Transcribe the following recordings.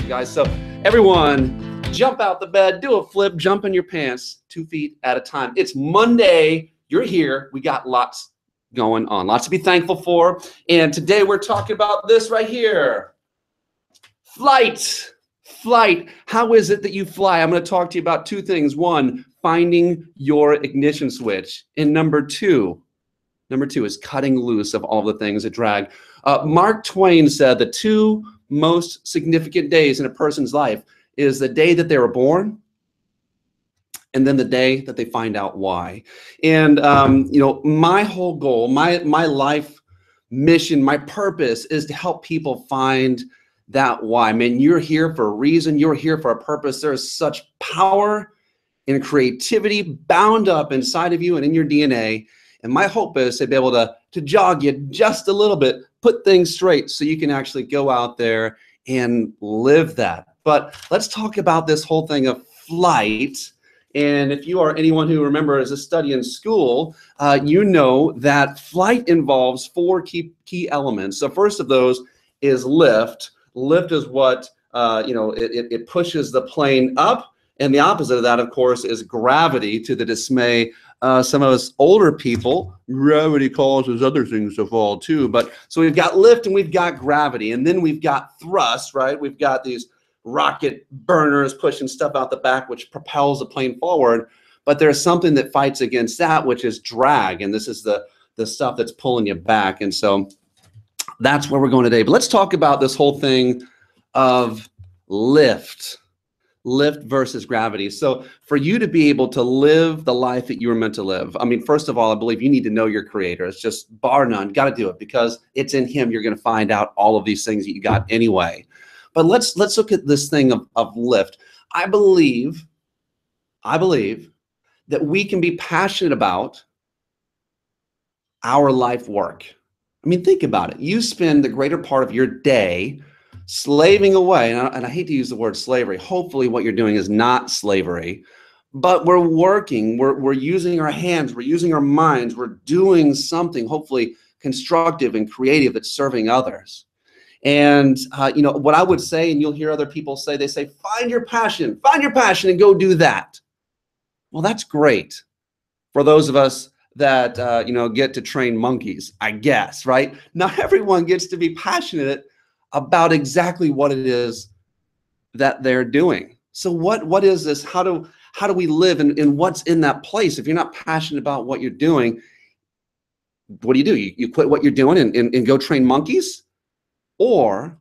Awesome, guys. So everyone, jump out the bed, do a flip, jump in your pants 2 feet at a time. It's Monday. You're here. We got lots going on, lots to be thankful for. And today we're talking about this right here. Flight. How is it that you fly? I'm going to talk to you about 2 things. 1, finding your ignition switch. And number two is cutting loose of all the things that drag. Mark Twain said the 2 most significant days in a person's life is the day that they were born and then the day that they find out why. And my whole goal, my life mission, my purpose is to help people find that why. Man, you're here for a reason. You're here for a purpose. There is such power and creativity bound up inside of you and in your DNA. And my hope is to be able to jog you just a little bit, put things straight so you can actually go out there and live that. But let's talk about this whole thing of flight. And if you are anyone who remembers a study in school, you know that flight involves 4 key elements. So first of those is lift. Lift is what, it pushes the plane up. And the opposite of that, of course, is gravity. To the dismay some of us older people, gravity causes other things to fall too. But so we've got lift and we've got gravity, and then we've got thrust, right? We've got these rocket burners pushing stuff out the back, which propels the plane forward. But there's something that fights against that, which is drag, and this is the stuff that's pulling you back. And so that's where we're going today. But let's talk about this whole thing of lift versus gravity. So for you to be able to live the life that you were meant to live, I mean, first of all, I believe you need to know your creator. It's just bar none, got to do it, because it's in him. You're going to find out all of these things that you got anyway. But let's look at this thing of lift. I believe that we can be passionate about our life work. I mean, think about it. You spend the greater part of your day slaving away, and I hate to use the word slavery. Hopefully what you're doing is not slavery, but we're working, we're using our hands, we're using our minds, we're doing something hopefully constructive and creative that's serving others. And what I would say, and you'll hear other people say, they say, find your passion and go do that. Well, that's great for those of us that get to train monkeys, I guess, right? Not everyone gets to be passionate about exactly what it is that they're doing. So what is this? How do we live, and what's in that place? If you're not passionate about what you're doing, what do? You quit what you're doing and go train monkeys? Or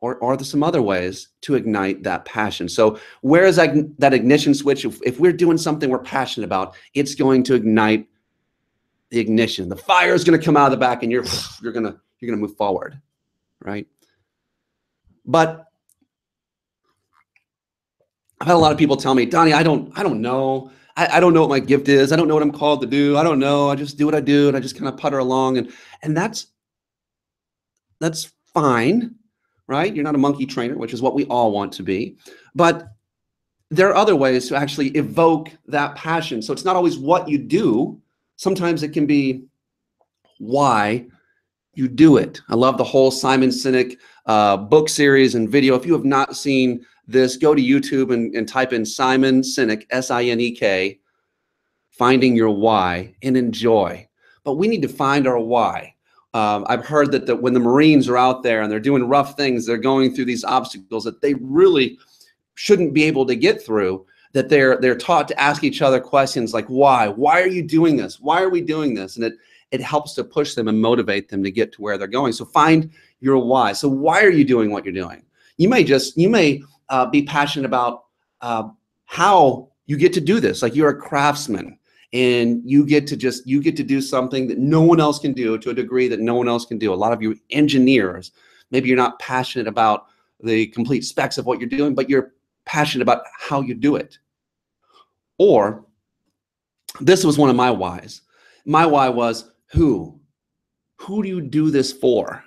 there's some other ways to ignite that passion. So where is that ignition switch? If we're doing something we're passionate about, it's going to ignite the ignition. The fire is going to come out of the back, and you're going to move forward, right? But I've had a lot of people tell me, Donnie, I don't know. I don't know what my gift is. I don't know what I'm called to do. I don't know. I just do what I do, and I just kind of putter along, and that's fine, right? You're not a monkey trainer, which is what we all want to be. But there are other ways to actually evoke that passion. So it's not always what you do. Sometimes it can be why you do it. I love the whole Simon Sinek book series and video. If you have not seen this, go to YouTube and type in Simon Sinek, S-I-N-E-K, Finding Your Why, and enjoy. But we need to find our why. I've heard that when the Marines are out there and they're doing rough things, they're going through these obstacles that they really shouldn't be able to get through, that they're taught to ask each other questions like, why? Why are you doing this? Why are we doing this? And it helps to push them and motivate them to get to where they're going. So find your why. So why are you doing what you're doing? You may be passionate about how you get to do this. Like you're a craftsman, and you get to do something that no one else can do to a degree that no one else can do. A lot of you engineers, maybe you're not passionate about the complete specs of what you're doing, but you're passionate about how you do it. Or this was one of my whys. My why was who? Who do you do this for?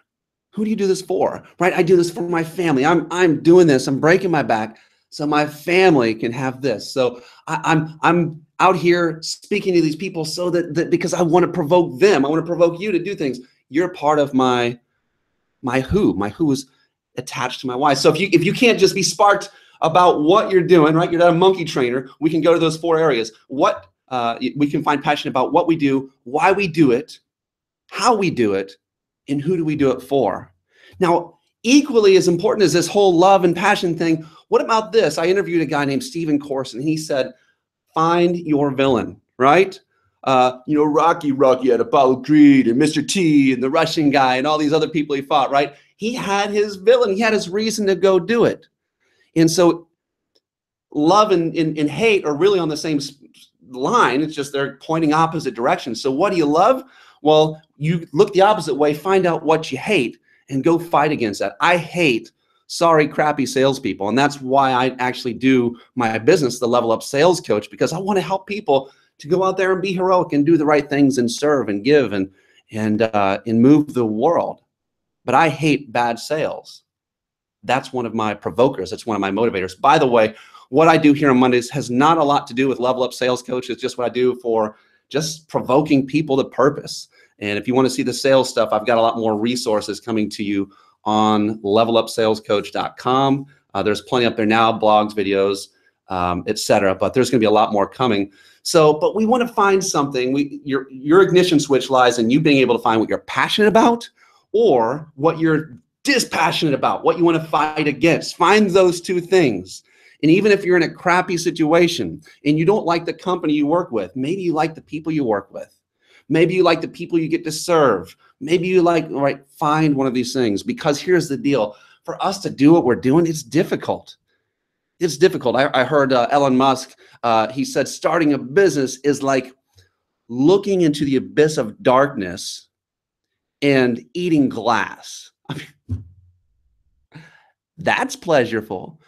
Who do you do this for? Right? I do this for my family. I'm doing this. I'm breaking my back so my family can have this. So I'm out here speaking to these people so that because I want to provoke them. I want to provoke you to do things. You're part of my who. My who is attached to my why. So if you can't just be sparked about what you're doing, right? You're not a monkey trainer. We can go to those 4 areas. What we can find passion about what we do, why we do it, how we do it, and who do we do it for. Now, equally as important as this whole love and passion thing, what about this? I interviewed a guy named Stephen Corson. He said, find your villain, right? You know, Rocky had Apollo Creed and Mr. T and the Russian guy and all these other people he fought, right? He had his villain. He had his reason to go do it. And so love and hate are really on the same line. It's just they're pointing opposite directions. So what do you love? Well, you look the opposite way, find out what you hate, and go fight against that. I hate sorry, crappy salespeople. And that's why I actually do my business, the Level Up Sales Coach, because I want to help people to go out there and be heroic and do the right things and serve and give and move the world. But I hate bad sales. That's one of my provokers. It's one of my motivators. By the way, what I do here on Mondays has not a lot to do with Level Up Sales Coach. It's just what I do for just provoking people to purpose. And if you want to see the sales stuff, I've got a lot more resources coming to you on levelupsalescoach.com. There's plenty up there now, blogs, videos, etc. But there's going to be a lot more coming. So, but we want to find something. Your ignition switch lies in you being able to find what you're passionate about or what you're dispassionate about, what you want to fight against. Find those 2 things. And even if you're in a crappy situation and you don't like the company you work with, maybe you like the people you work with. Maybe you like the people you get to serve. Maybe you like, right, find one of these things. Because here's the deal. For us to do what we're doing, it's difficult. It's difficult. I heard Elon Musk, he said starting a business is like looking into the abyss of darkness and eating glass. I mean, that's pleasurable.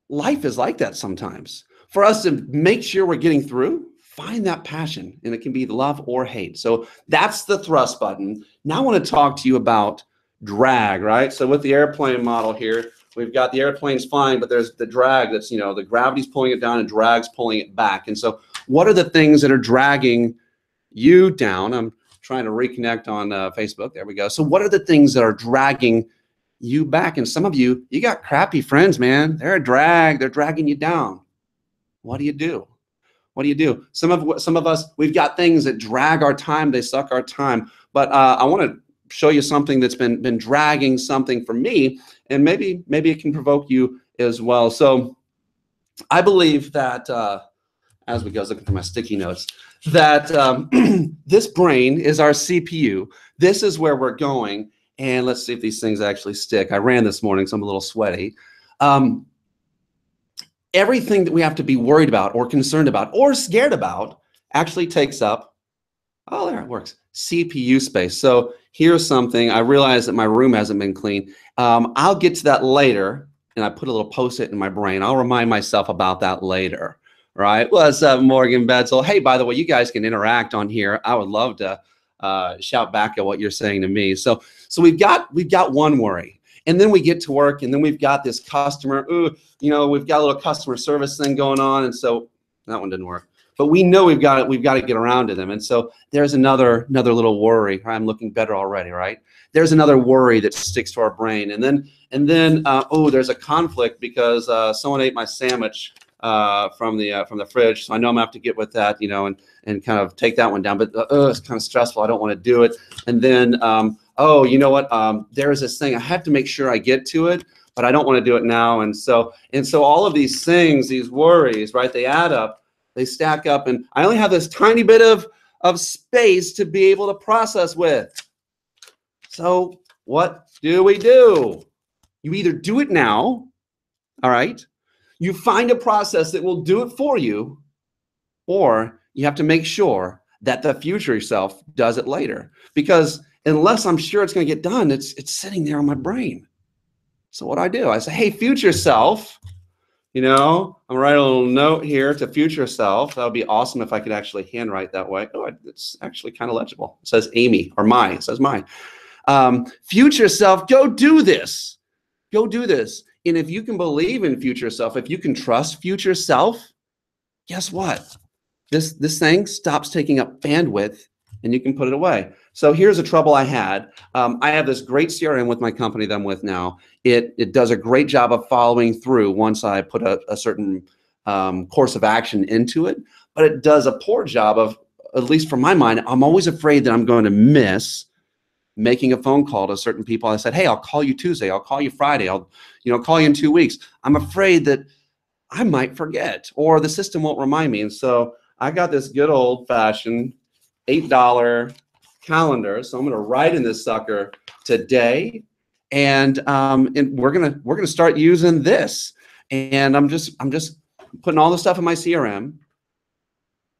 Life is like that sometimes. For us to make sure we're getting through, find that passion, and it can be love or hate. So that's the thrust button. Now I want to talk to you about drag, right? So with the airplane model here, we've got the airplanes flying, but there's the drag that's, you know, the gravity's pulling it down and drag's pulling it back. And so what are the things that are dragging you down? I'm trying to reconnect on Facebook. There we go. So what are the things that are dragging you back? And some of you, you got crappy friends, man. They're a drag. They're dragging you down. What do you do? What do you do? Some of us, we've got things that drag our time. They suck our time. But I want to show you something that's been dragging something for me, and maybe it can provoke you as well. So I believe that as we go, I was looking for my sticky notes, that this brain is our CPU. This is where we're going. And let's see if these things actually stick. I ran this morning, so I'm a little sweaty. Everything that we have to be worried about or concerned about or scared about actually takes up, oh, there it works, CPU space. So here's something. I realize that my room hasn't been clean. I'll get to that later, and I put a little Post-it in my brain. I'll remind myself about that later, right? What's up, Morgan Betzel? Hey, by the way, you guys can interact on here. I would love to shout back at what you're saying to me. So we've got one worry. And then we get to work, and then we've got this customer, you know, we've got a little customer service thing going on, and so that one didn't work. But we know we've got to get around to them, and so there's another little worry. I'm looking better already, right? There's another worry that sticks to our brain, and then oh, there's a conflict because someone ate my sandwich from the fridge, so I know I'm gonna have to get with that, you know, and kind of take that one down. But it's kind of stressful. I don't want to do it, and then. Oh, you know what? There's this thing. I have to make sure I get to it, but I don't want to do it now. And so all of these things, these worries, right? They add up, they stack up, and I only have this tiny bit of space to be able to process with. So what do? You either do it now, all right? You find a process that will do it for you, or you have to make sure that the future self does it later. Because unless I'm sure it's going to get done, it's sitting there in my brain. So what do? I say, hey, future self, you know, I'm gonna write a little note here to future self. That would be awesome if I could actually handwrite that way. Oh, it's actually kind of legible. It says Amy, or mine. It says mine. Future self, go do this. Go do this. And if you can believe in future self, if you can trust future self, guess what? This thing stops taking up bandwidth, and you can put it away. So here's a trouble I had. I have this great CRM with my company that I'm with now. It does a great job of following through once I put a certain course of action into it, but it does a poor job of, at least from my mind, I'm always afraid that I'm going to miss making a phone call to certain people. I said, hey, I'll call you Tuesday. I'll call you Friday. I'll call you in 2 weeks. I'm afraid that I might forget or the system won't remind me. And so I got this good old fashioned $8 calendar. So I'm going to write in this sucker today, and we're gonna start using this. And I'm just putting all the stuff in my CRM.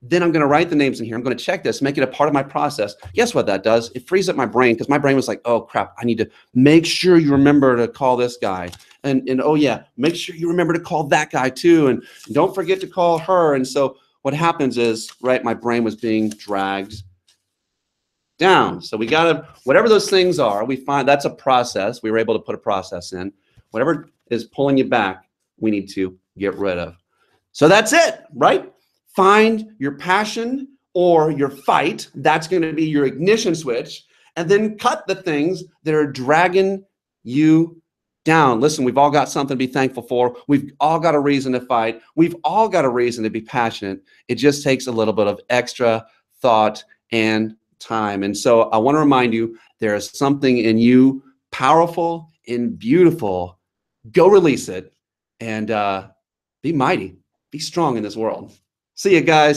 Then I'm going to write the names in here. I'm going to check this, make it a part of my process. Guess what that does? It frees up my brain, because my brain was like, oh crap, I need to make sure you remember to call this guy. And oh yeah, make sure you remember to call that guy too. And don't forget to call her. And so what happens is, right, my brain was being dragged down. So we got to, whatever those things are, we find that's a process. We were able to put a process in. Whatever is pulling you back, we need to get rid of. So that's it, right? Find your passion or your fight. That's going to be your ignition switch. And then cut the things that are dragging you down. Listen, we've all got something to be thankful for. We've all got a reason to fight. We've all got a reason to be passionate. It just takes a little bit of extra thought and time. And so I want to remind you, there is something in you powerful and beautiful. Go release it and be mighty. Be strong in this world. See you guys.